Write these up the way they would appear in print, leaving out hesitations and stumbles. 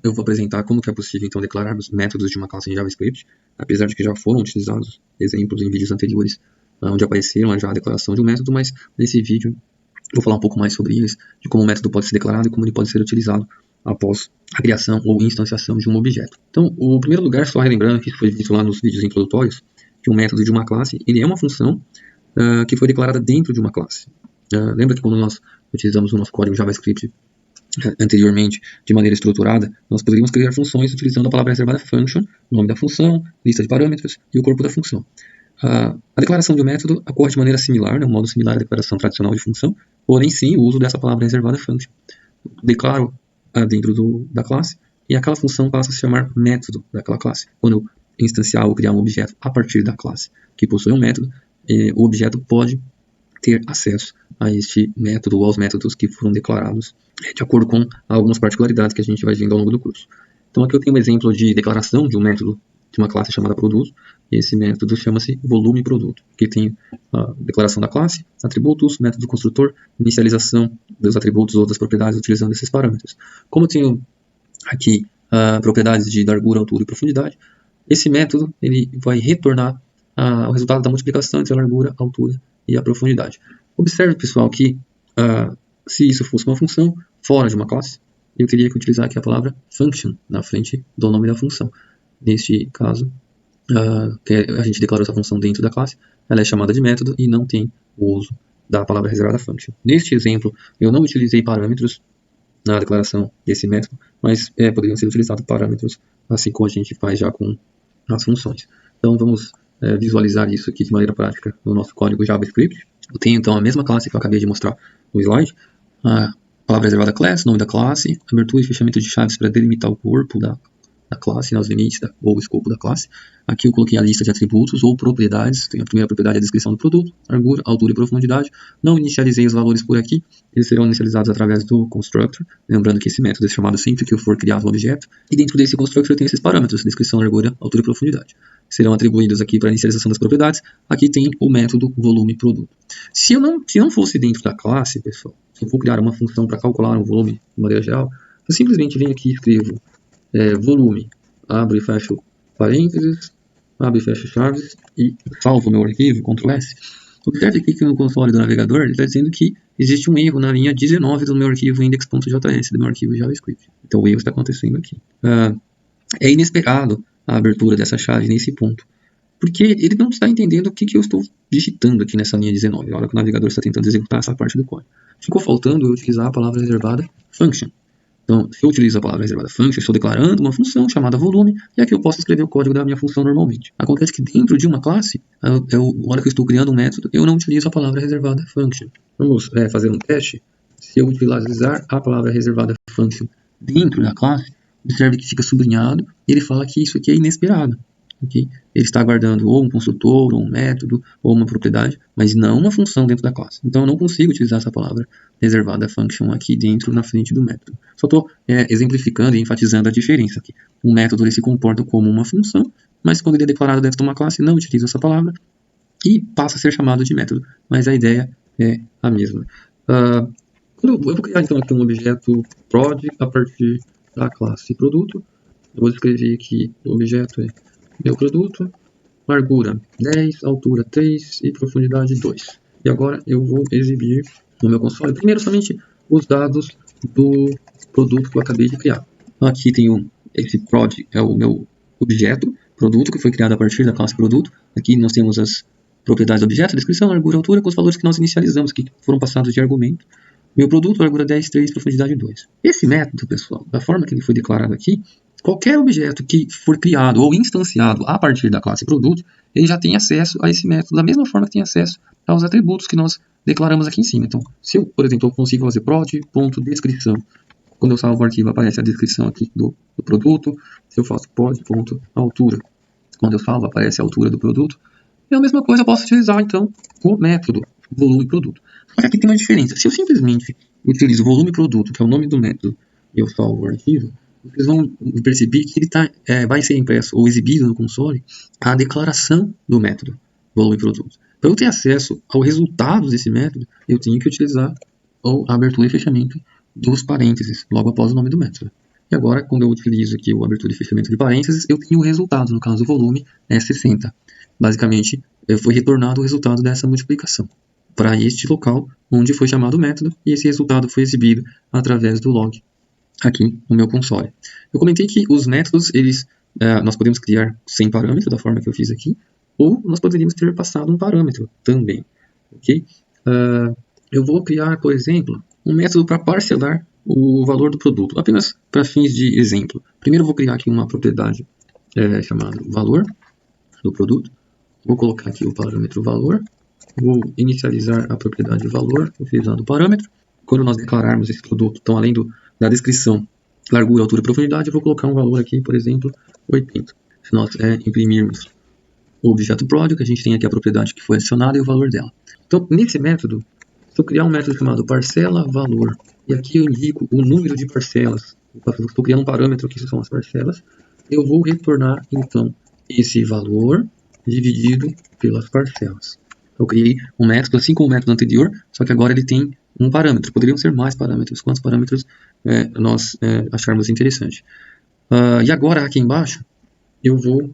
eu vou apresentar como que é possível então declarar os métodos de uma classe em JavaScript, apesar de que já foram utilizados exemplos em vídeos anteriores, onde apareceram já a declaração de um método, mas nesse vídeo eu vou falar um pouco mais sobre eles, de como o método pode ser declarado e como ele pode ser utilizado após a criação ou instanciação de um objeto. Então, o primeiro lugar, só relembrando que isso foi visto lá nos vídeos introdutórios, que o método de uma classe, ele é uma função que foi declarada dentro de uma classe. Lembra que quando nós utilizamos o nosso código JavaScript anteriormente de maneira estruturada, nós poderíamos criar funções utilizando a palavra reservada function, nome da função, lista de parâmetros e o corpo da função. A declaração de um método ocorre de maneira similar, um modo similar à declaração tradicional de função, porém sim o uso dessa palavra reservada function. Declaro dentro da classe e aquela função passa a se chamar método daquela classe. Quando eu instanciar ou criar um objeto a partir da classe que possui um método, o objeto pode ter acesso a este método ou aos métodos que foram declarados de acordo com algumas particularidades que a gente vai vendo ao longo do curso. Então aqui eu tenho um exemplo de declaração de um método de uma classe chamada produto, e esse método chama-se volume produto, que tem a declaração da classe, atributos, método construtor, inicialização dos atributos ou das propriedades utilizando esses parâmetros. Como eu tenho aqui propriedades de largura, altura e profundidade, esse método ele vai retornar o resultado da multiplicação entre a largura, a altura e a profundidade. Observe, pessoal, que se isso fosse uma função fora de uma classe, eu teria que utilizar aqui a palavra function na frente do nome da função. Neste caso, que a gente declarou essa função dentro da classe, ela é chamada de método e não tem o uso da palavra reservada function. Neste exemplo, eu não utilizei parâmetros na declaração desse método, mas poderiam ser utilizados parâmetros, assim como a gente faz já com as funções. Então vamos visualizar isso aqui de maneira prática no nosso código JavaScript. Eu tenho então a mesma classe que eu acabei de mostrar no slide, a palavra reservada class, nome da classe, abertura e fechamento de chaves para delimitar o corpo da classe, os limites ou o escopo da classe. Aqui eu coloquei a lista de atributos ou propriedades. Tem a primeira propriedade, a descrição do produto, largura, altura e profundidade. Não inicializei os valores por aqui, eles serão inicializados através do constructor. Lembrando que esse método é chamado sempre que eu for criar um objeto. E dentro desse constructor eu tenho esses parâmetros, descrição, largura, altura e profundidade. Serão atribuídos aqui para a inicialização das propriedades. Aqui tem o método volume produto. Se não fosse dentro da classe, pessoal, se eu for criar uma função para calcular um volume de maneira geral, eu simplesmente venho aqui e escrevo volume, abro e fecho parênteses, abro e fecho chaves e salvo meu arquivo, Ctrl S. Observe aqui que no console do navegador ele está dizendo que existe um erro na linha 19 do meu arquivo index.js, do meu arquivo JavaScript. Então o erro está acontecendo aqui. É inesperado a abertura dessa chave nesse ponto, porque ele não está entendendo o que eu estou digitando aqui nessa linha 19, na hora que o navegador está tentando executar essa parte do código. Ficou faltando eu utilizar a palavra reservada function. Então, se eu utilizo a palavra reservada function, eu estou declarando uma função chamada volume, e aqui eu posso escrever o código da minha função normalmente. Acontece que dentro de uma classe, na hora que eu estou criando um método, eu não utilizo a palavra reservada function. Vamos fazer um teste. Se eu utilizar a palavra reservada function dentro da classe, observe que fica sublinhado, e ele fala que isso aqui é inesperado. Okay? Ele está aguardando ou um construtor, ou um método, ou uma propriedade, mas não uma função dentro da classe. Então eu não consigo utilizar essa palavra reservada function aqui dentro, na frente do método. Só estou exemplificando e enfatizando a diferença aqui. Um método ele se comporta como uma função, mas quando ele é declarado dentro de uma classe, não utiliza essa palavra e passa a ser chamado de método. Mas a ideia é a mesma. Eu vou criar então aqui um objeto prod a partir da classe produto. Eu vou escrever aqui o objeto meu produto, largura 10, altura 3 e profundidade 2. E agora eu vou exibir no meu console, primeiro somente os dados do produto que eu acabei de criar. Aqui tem esse prod, é o meu objeto, produto, que foi criado a partir da classe produto. Aqui nós temos as propriedades do objeto, descrição, largura, altura, com os valores que nós inicializamos, que foram passados de argumento. Meu produto, largura 10, 3, profundidade 2. Esse método, pessoal, da forma que ele foi declarado aqui, qualquer objeto que for criado ou instanciado a partir da classe produto, ele já tem acesso a esse método da mesma forma que tem acesso aos atributos que nós declaramos aqui em cima. Então, se eu, por exemplo, eu consigo fazer prod.descrição, quando eu salvo o arquivo aparece a descrição aqui do produto. Se eu faço prod.altura, quando eu salvo aparece a altura do produto. E a mesma coisa eu posso utilizar então o método volume produto. Só que aqui tem uma diferença. Se eu simplesmente utilizo volume produto, que é o nome do método, e eu salvo o arquivo, vocês vão perceber que ele vai ser impresso ou exibido no console a declaração do método volume produto. Para eu ter acesso ao resultado desse método, eu tenho que utilizar a abertura e fechamento dos parênteses logo após o nome do método. E agora, quando eu utilizo aqui o abertura e fechamento de parênteses, eu tenho o resultado, no caso o volume é 60. Basicamente, foi retornado o resultado dessa multiplicação para este local onde foi chamado o método, e esse resultado foi exibido através do log aqui no meu console. Eu comentei que os métodos, nós podemos criar sem parâmetro, da forma que eu fiz aqui, ou nós poderíamos ter passado um parâmetro também. Okay? Eu vou criar, por exemplo, um método para parcelar o valor do produto, apenas para fins de exemplo. Primeiro eu vou criar aqui uma propriedade chamada valor do produto. Vou colocar aqui o parâmetro valor. Vou inicializar a propriedade valor utilizando o parâmetro. Quando nós declararmos esse produto, então além da descrição, largura, altura e profundidade, eu vou colocar um valor aqui, por exemplo, 80. Se nós imprimirmos o objeto product, a gente tem aqui a propriedade que foi adicionada e o valor dela. Então, nesse método, se eu criar um método chamado parcela valor, e aqui eu indico o número de parcelas, estou criando um parâmetro que são as parcelas, eu vou retornar, então, esse valor dividido pelas parcelas. Eu criei um método, assim como o método anterior, só que agora ele tem um parâmetro. Poderiam ser mais parâmetros, quantos parâmetros nós acharmos interessante. E agora, aqui embaixo, eu vou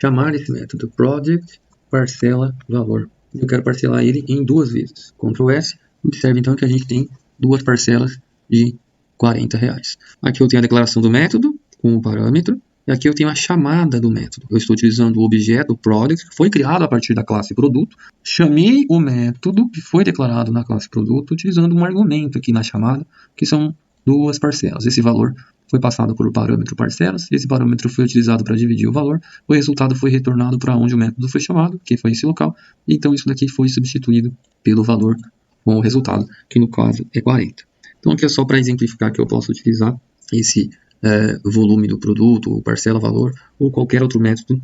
chamar esse método project parcela valor. Eu quero parcelar ele em 2 vezes. Ctrl S. Observe então que a gente tem 2 parcelas de R$40. Aqui eu tenho a declaração do método com o parâmetro. E aqui eu tenho a chamada do método. Eu estou utilizando o objeto product, que foi criado a partir da classe produto. Chamei o método que foi declarado na classe produto, utilizando um argumento aqui na chamada, que são 2 parcelas. Esse valor foi passado por parâmetro parcelas, esse parâmetro foi utilizado para dividir o valor, o resultado foi retornado para onde o método foi chamado, que foi esse local, então isso daqui foi substituído pelo valor com o resultado, que no caso é 40. Então aqui é só para exemplificar que eu posso utilizar esse volume do produto, ou parcela valor, ou qualquer outro método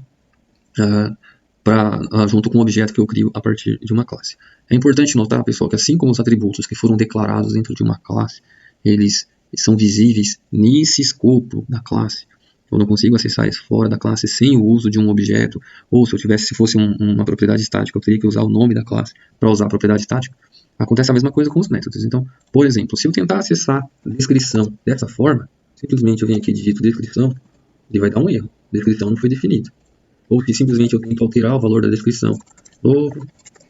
junto com o objeto que eu crio a partir de uma classe. É importante notar, pessoal, que assim como os atributos que foram declarados dentro de uma classe, eles são visíveis nesse escopo da classe. Eu não consigo acessar isso fora da classe sem o uso de um objeto, ou se fosse uma propriedade estática, eu teria que usar o nome da classe para usar a propriedade estática. Acontece a mesma coisa com os métodos. Então, por exemplo, se eu tentar acessar a descrição dessa forma, simplesmente eu venho aqui e digito descrição, ele vai dar um erro. Descrição não foi definida. Ou se simplesmente eu tento alterar o valor da descrição do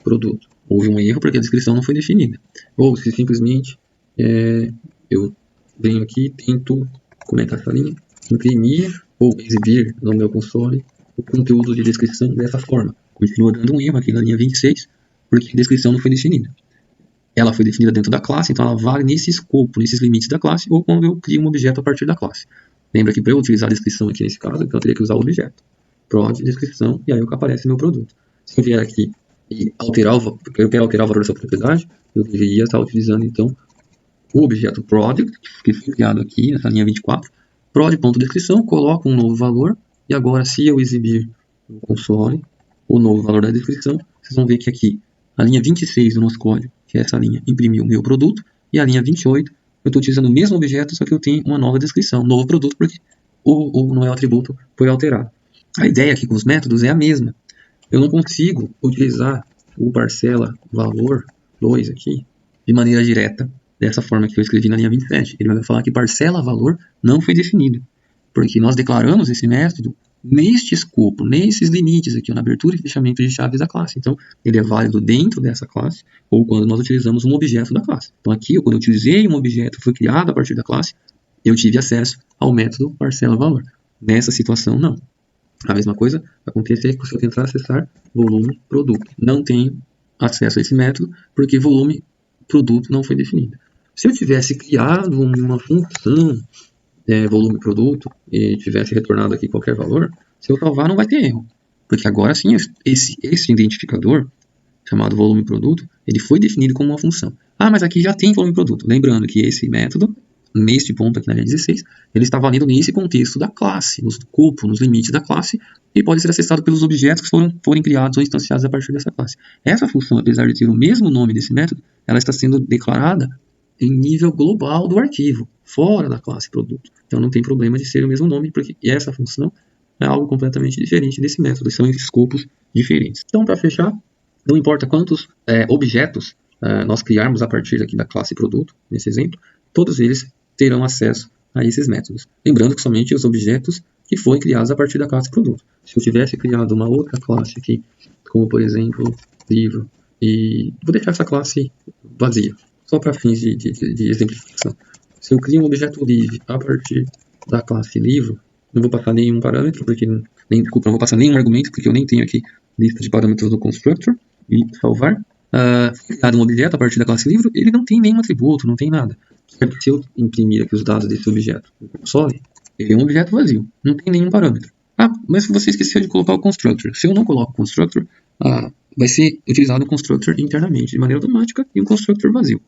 produto, houve um erro porque a descrição não foi definida. Ou se simplesmente eu venho aqui e tento, comentar essa linha, imprimir ou exibir no meu console o conteúdo de descrição dessa forma. Continua dando um erro aqui na linha 26, porque a descrição não foi definida. Ela foi definida dentro da classe, então ela vale nesse escopo, nesses limites da classe, ou quando eu crio um objeto a partir da classe. Lembra que para eu utilizar a descrição aqui nesse caso, então eu teria que usar o objeto. Prod, descrição, e aí aparece meu produto. Se eu vier aqui e eu quero alterar o valor dessa propriedade, eu deveria estar utilizando então o objeto product, que foi criado aqui nessa linha 24, prod.descrição, coloco um novo valor, e agora se eu exibir no console o novo valor da descrição, vocês vão ver que aqui a linha 26 do nosso código, que é essa linha, imprimiu o meu produto, e a linha 28, eu estou utilizando o mesmo objeto, só que eu tenho uma nova descrição, um novo produto, porque o não é o atributo foi alterado. A ideia aqui com os métodos é a mesma. Eu não consigo utilizar o parcela valor 2 aqui de maneira direta, dessa forma que eu escrevi na linha 27. Ele vai falar que parcela valor não foi definido, porque nós declaramos esse método neste escopo, nesses limites aqui, na abertura e fechamento de chaves da classe. Então, ele é válido dentro dessa classe, ou quando nós utilizamos um objeto da classe. Então, aqui, quando eu utilizei um objeto que foi criado a partir da classe, eu tive acesso ao método parcela valor. Nessa situação, não. A mesma coisa acontece se eu tentar acessar volume produto. Não tenho acesso a esse método, porque volume produto não foi definido. Se eu tivesse criado uma função volume produto e tivesse retornado aqui qualquer valor, se eu salvar não vai ter erro. Porque agora sim, esse identificador, chamado volume produto, ele foi definido como uma função. Ah, mas aqui já tem volume produto. Lembrando que esse método, neste ponto aqui na linha 16, ele está valendo nesse contexto da classe, no escopo, nos limites da classe, e pode ser acessado pelos objetos que forem criados ou instanciados a partir dessa classe. Essa função, apesar de ter o mesmo nome desse método, ela está sendo declarada em nível global do arquivo, fora da classe produto. Então não tem problema de ser o mesmo nome, porque essa função é algo completamente diferente desse método, são escopos diferentes. Então, para fechar, não importa quantos objetos nós criarmos a partir aqui da classe produto, nesse exemplo, todos eles terão acesso a esses métodos. Lembrando que somente os objetos que foram criados a partir da classe produto. Se eu tivesse criado uma outra classe aqui, como por exemplo, livro, e vou deixar essa classe vazia, só para fins de exemplificação. Se eu crio um objeto live a partir da classe livro, não vou passar nenhum parâmetro, porque não vou passar nenhum argumento, porque eu nem tenho aqui lista de parâmetros no constructor, e salvar. Criado um objeto a partir da classe livro, ele não tem nenhum atributo, não tem nada. Se eu imprimir aqui os dados desse objeto no console, ele é um objeto vazio, não tem nenhum parâmetro. Mas você esqueceu de colocar o constructor. Se eu não coloco o constructor, vai ser utilizado o constructor internamente, de maneira automática, e um constructor vazio.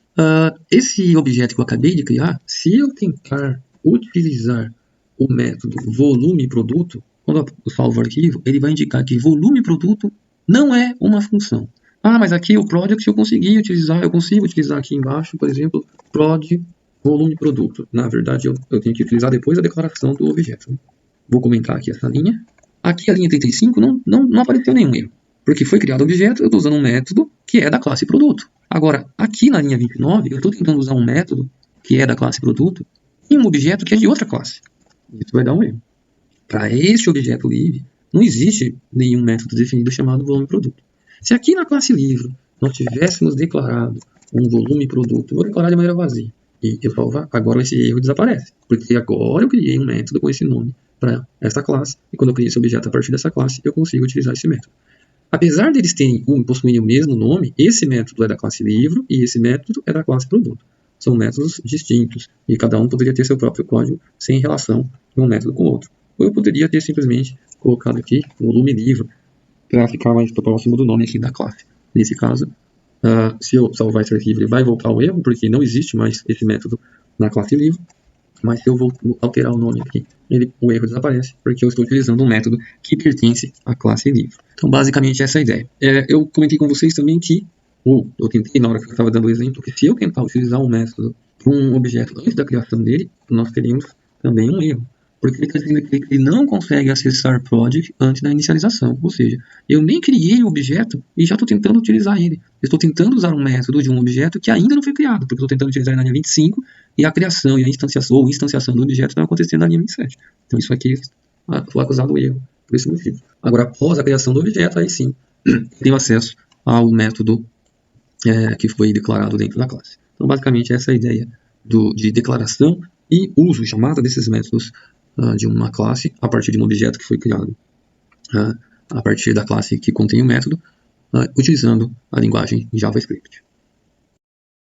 Esse objeto que eu acabei de criar, se eu tentar utilizar o método volume produto, quando eu salvo o arquivo, ele vai indicar que volume produto não é uma função. Mas aqui o project eu consigo utilizar aqui embaixo, por exemplo, prod volume produto. Na verdade, eu tenho que utilizar depois a declaração do objeto. Vou comentar aqui essa linha. Aqui a linha 35 não apareceu nenhum erro, porque foi criado o objeto, eu estou usando um método que é da classe produto. Agora, aqui na linha 29, eu estou tentando usar um método que é da classe produto e um objeto que é de outra classe. Isso vai dar um erro. Para este objeto livre, não existe nenhum método definido chamado volume produto. Se aqui na classe livro nós tivéssemos declarado um volume produto, vou declarar de maneira vazia, e eu salvar, agora esse erro desaparece, porque agora eu criei um método com esse nome para essa classe, e quando eu criei esse objeto a partir dessa classe, eu consigo utilizar esse método. Apesar deles possuírem o mesmo nome, esse método é da classe livro e esse método é da classe produto. São métodos distintos, e cada um poderia ter seu próprio código sem relação de um método com o outro. Ou eu poderia ter simplesmente colocado aqui volume livro, para ficar mais próximo do nome aqui da classe. Nesse caso, se eu salvar esse arquivo, ele vai voltar ao erro, porque não existe mais esse método na classe livro. Mas se eu vou alterar o nome aqui, o erro desaparece, porque eu estou utilizando um método que pertence à classe livro. Então, basicamente, essa é a ideia. Eu comentei com vocês também que, eu tentei na hora que eu estava dando o exemplo, que se eu tentar utilizar um método para um objeto antes da criação dele, nós teríamos também um erro. Porque ele está dizendo que ele não consegue acessar project antes da inicialização. Ou seja, eu nem criei o objeto e já estou tentando utilizar ele. Eu estou tentando usar um método de um objeto que ainda não foi criado, porque eu estou tentando utilizar ele na linha 25 e a criação e a instanciação do objeto estão acontecendo na linha 27. Então isso aqui foi acusado de erro, por esse motivo. Agora, após a criação do objeto, aí sim, eu tenho acesso ao método que foi declarado dentro da classe. Então, basicamente, essa é a ideia de declaração e uso, chamada desses métodos de uma classe a partir de um objeto que foi criado a partir da classe que contém o método, utilizando a linguagem JavaScript.